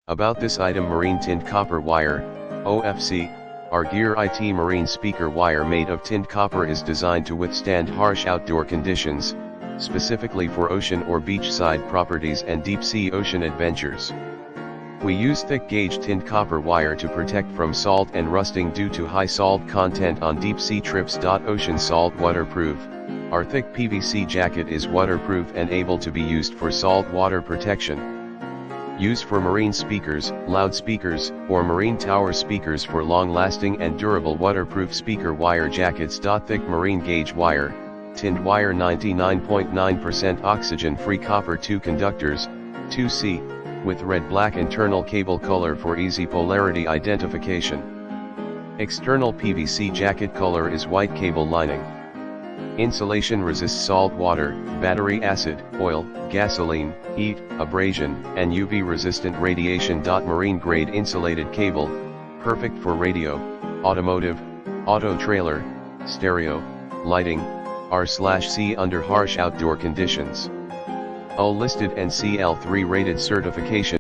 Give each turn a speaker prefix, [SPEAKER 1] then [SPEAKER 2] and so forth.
[SPEAKER 1] About this item: marine tinned copper wire, OFC. Our GearIT marine speaker wire made of tinned copper is designed to withstand harsh outdoor conditions, specifically for ocean or beachside properties and deep-sea ocean adventures. We use thick-gauge tinned copper wire to protect from salt and rusting due to high salt content on deep-sea trips. Ocean salt waterproof. Our thick PVC jacket is waterproof and able to be used for salt water protection. Used for marine speakers, loudspeakers, or marine tower speakers for long-lasting and durable waterproof speaker wire jackets. Thick marine gauge wire, tinned wire, 99.9% oxygen-free copper. 2 conductors, 2C, with red-black internal cable color for easy polarity identification. External PVC jacket color is white. Cable lining. Insulation resists salt water, battery acid, oil, gasoline, heat, abrasion, and UV resistant radiation. Marine grade insulated cable, perfect for radio, automotive, auto trailer, stereo, lighting, R/C under harsh outdoor conditions. O listed and CL3 rated certification.